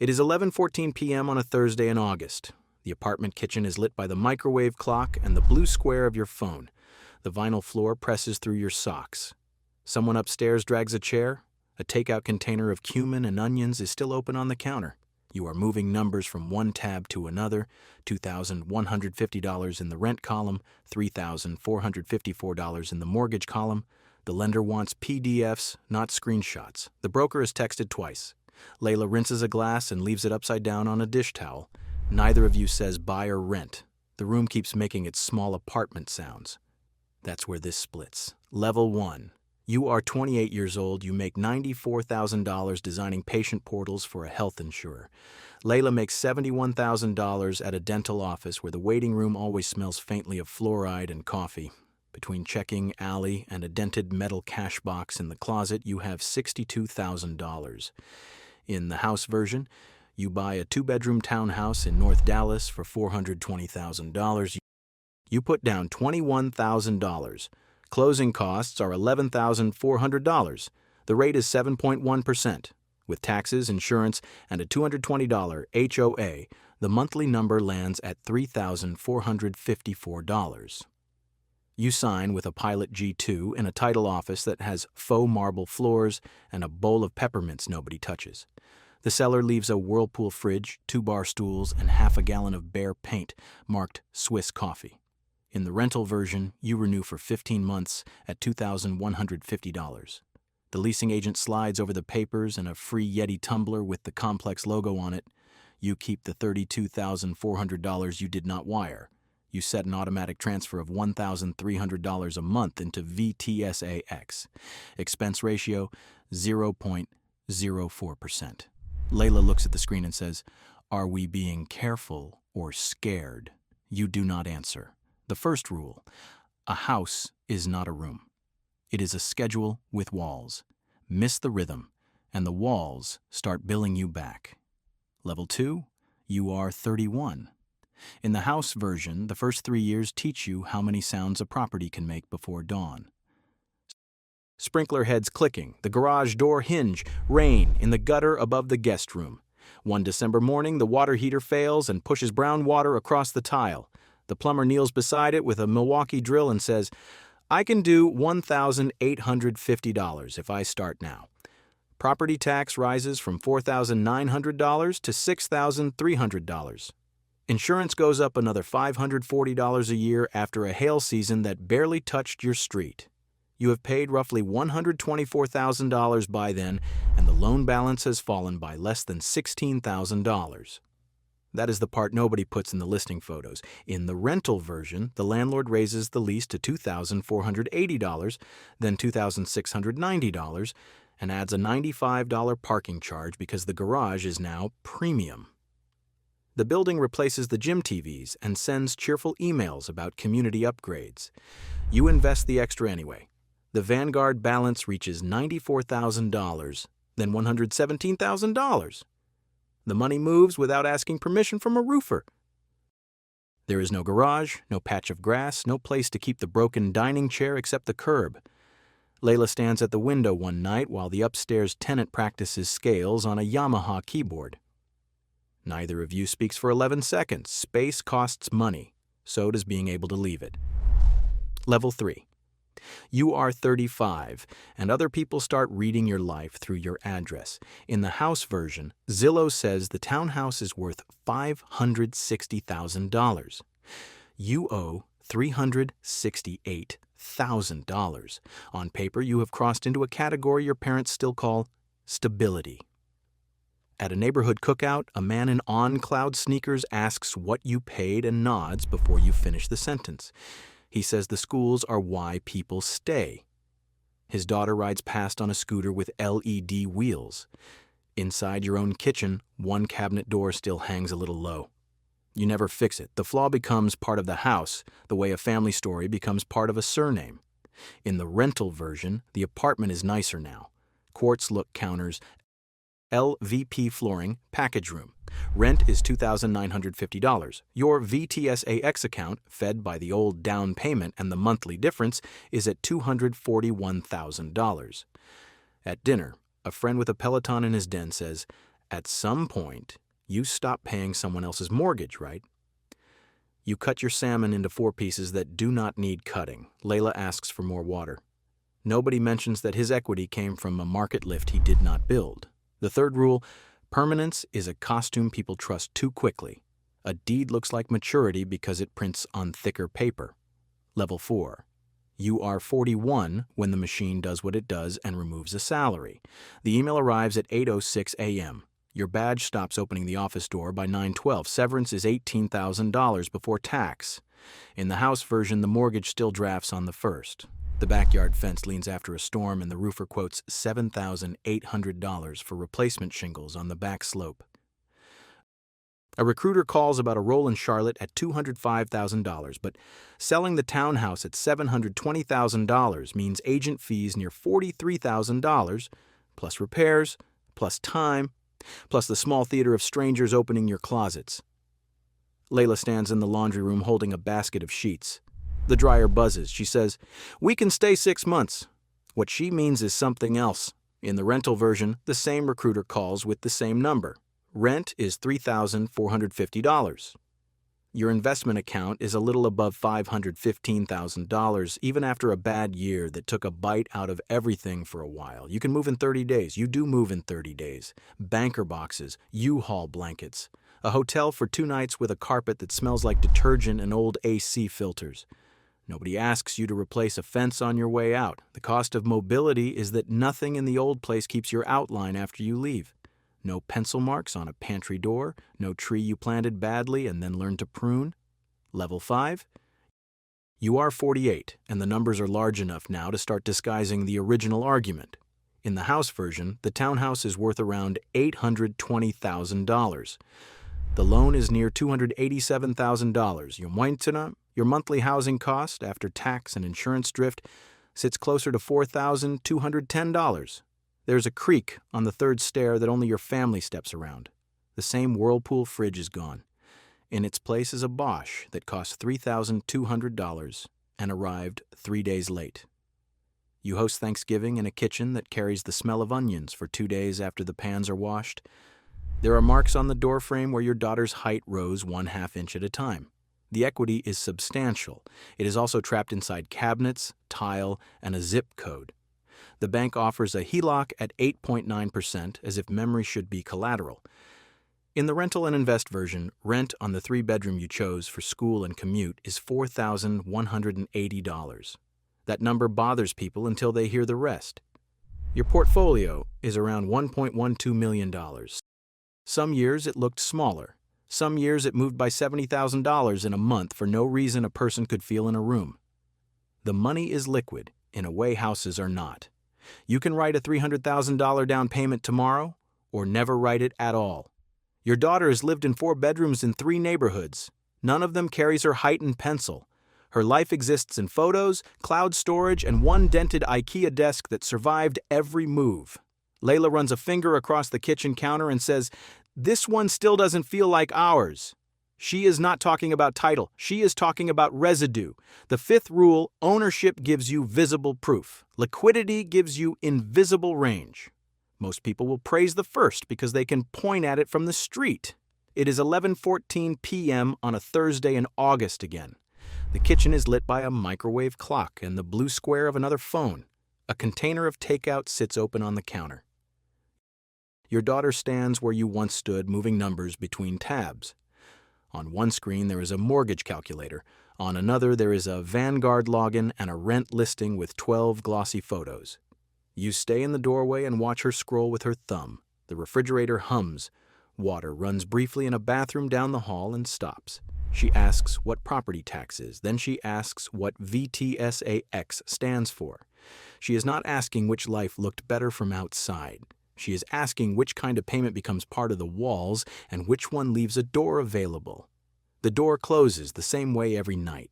It is 11:14 p.m. on a Thursday in August. The apartment kitchen is lit by the microwave clock and the blue square of your phone. The vinyl floor presses through your socks. Someone upstairs drags a chair. A takeout container of cumin and onions is still open on the counter. You are moving numbers from one tab to another, $2,150 in the rent column, $3,454 in the mortgage column. The lender wants PDFs, not screenshots. The broker is texted twice. Layla rinses a glass and leaves it upside down on a dish towel. Neither of you says buy or rent. The room keeps making its small apartment sounds. That's where this splits. Level 1. You are 28 years old. You make $94,000 designing patient portals for a health insurer. Layla makes $71,000 at a dental office where the waiting room always smells faintly of fluoride and coffee. Between checking alley and a dented metal cash box in the closet, you have $62,000. In the house version, you buy a 2-bedroom townhouse in North Dallas for $420,000. You put down $21,000. Closing costs are $11,400. The rate is 7.1%. With taxes, insurance, and a $220 HOA, the monthly number lands at $3,454. You sign with a Pilot G2 in a title office that has faux marble floors and a bowl of peppermints nobody touches. The seller leaves a Whirlpool fridge, 2 bar stools, and half a gallon of Behr paint marked Swiss coffee. In the rental version, you renew for 15 months at $2,150. The leasing agent slides over the papers and a free Yeti tumbler with the complex logo on it. You keep the $32,400 you did not wire. You set an automatic transfer of $1,300 a month into VTSAX. Expense ratio, 0.04%. Layla looks at the screen and says, "Are we being careful or scared?" You do not answer. The first rule: a house is not a room. It is a schedule with walls. Miss the rhythm, and the walls start billing you back. Level 2, you are 31. In the house version, the first 3 years teach you how many sounds a property can make before dawn. Sprinkler heads clicking, the garage door hinge, rain in the gutter above the guest room. One December morning, the water heater fails and pushes brown water across the tile. The plumber kneels beside it with a Milwaukee drill and says, "I can do $1,850 if I start now." Property tax rises from $4,900 to $6,300. Insurance goes up another $540 a year after a hail season that barely touched your street. You have paid roughly $124,000 by then, and the loan balance has fallen by less than $16,000. That is the part nobody puts in the listing photos. In the rental version, the landlord raises the lease to $2,480, then $2,690, and adds a $95 parking charge because the garage is now premium. The building replaces the gym TVs and sends cheerful emails about community upgrades. You invest the extra anyway. The Vanguard balance reaches $94,000, then $117,000. The money moves without asking permission from a roofer. There is no garage, no patch of grass, no place to keep the broken dining chair except the curb. Layla stands at the window one night while the upstairs tenant practices scales on a Yamaha keyboard. Neither of you speaks for 11 seconds. Space costs money. So does being able to leave it. Level 3. You are 35, and other people start reading your life through your address. In the house version, Zillow says the townhouse is worth $560,000. You owe $368,000. On paper, you have crossed into a category your parents still call stability. At a neighborhood cookout, a man in on-cloud sneakers asks what you paid and nods before you finish the sentence. He says the schools are why people stay. His daughter rides past on a scooter with LED wheels. Inside your own kitchen, one cabinet door still hangs a little low. You never fix it. The flaw becomes part of the house, the way a family story becomes part of a surname. In the rental version, the apartment is nicer now. Quartz look counters, LVP flooring, package room. Rent is $2,950. Your VTSAX account, fed by the old down payment and the monthly difference, is at $241,000. At dinner, a friend with a Peloton in his den says, At some point, you stop paying someone else's mortgage, right? You cut your salmon into 4 pieces that do not need cutting. Layla asks for more water. Nobody mentions that his equity came from a market lift he did not build. The third rule, permanence is a costume people trust too quickly. A deed looks like maturity because it prints on thicker paper. Level 4. You are 41 when the machine does what it does and removes a salary. The email arrives at 8:06 a.m. Your badge stops opening the office door by 9:12. Severance is $18,000 before tax. In the house version, the mortgage still drafts on the 1st. The backyard fence leans after a storm and the roofer quotes $7,800 for replacement shingles on the back slope. A recruiter calls about a role in Charlotte at $205,000, but selling the townhouse at $720,000 means agent fees near $43,000, plus repairs, plus time, plus the small theater of strangers opening your closets. Layla stands in the laundry room holding a basket of sheets. The dryer buzzes. She says, "We can stay 6 months." What she means is something else. In the rental version, the same recruiter calls with the same number. Rent is $3,450. Your investment account is a little above $515,000, even after a bad year that took a bite out of everything for a while. You can move in 30 days. You do move in 30 days. Banker boxes, U-Haul blankets, a hotel for 2 nights with a carpet that smells like detergent and old AC filters. Nobody asks you to replace a fence on your way out. The cost of mobility is that nothing in the old place keeps your outline after you leave. No pencil marks on a pantry door, no tree you planted badly and then learned to prune. Level 5. You are 48, and the numbers are large enough now to start disguising the original argument. In the house version, the townhouse is worth around $820,000. The loan is near $287,000. Your monthly housing cost, after tax and insurance drift, sits closer to $4,210. There's a creak on the 3rd stair that only your family steps around. The same Whirlpool fridge is gone. In its place is a Bosch that cost $3,200 and arrived 3 days late. You host Thanksgiving in a kitchen that carries the smell of onions for 2 days after the pans are washed. There are marks on the doorframe where your daughter's height rose 1/2 inch at a time. The equity is substantial. It is also trapped inside cabinets, tile, and a zip code. The bank offers a HELOC at 8.9%, as if memory should be collateral. In the rental and invest version, rent on the 3-bedroom you chose for school and commute is $4,180. That number bothers people until they hear the rest. Your portfolio is around $1.12 million. Some years it looked smaller. Some years it moved by $70,000 in a month for no reason a person could feel in a room. The money is liquid, in a way houses are not. You can write a $300,000 down payment tomorrow, or never write it at all. Your daughter has lived in 4 bedrooms in 3 neighborhoods. None of them carries her height in pencil. Her life exists in photos, cloud storage, and 1 dented IKEA desk that survived every move. Layla runs a finger across the kitchen counter and says, "This one still doesn't feel like ours." She is not talking about title. She is talking about residue. The 5th rule, ownership gives you visible proof. Liquidity gives you invisible range. Most people will praise the 1st because they can point at it from the street. It is 11:14 p.m. on a Thursday in August again. The kitchen is lit by a microwave clock and the blue square of another phone. A container of takeout sits open on the counter. Your daughter stands where you once stood, moving numbers between tabs. On one screen there is a mortgage calculator. On another there is a Vanguard login and a rent listing with 12 glossy photos. You stay in the doorway and watch her scroll with her thumb. The refrigerator hums. Water runs briefly in a bathroom down the hall and stops. She asks what property tax is. Then she asks what VTSAX stands for. She is not asking which life looked better from outside. She is asking which kind of payment becomes part of the walls and which one leaves a door available. The door closes the same way every night.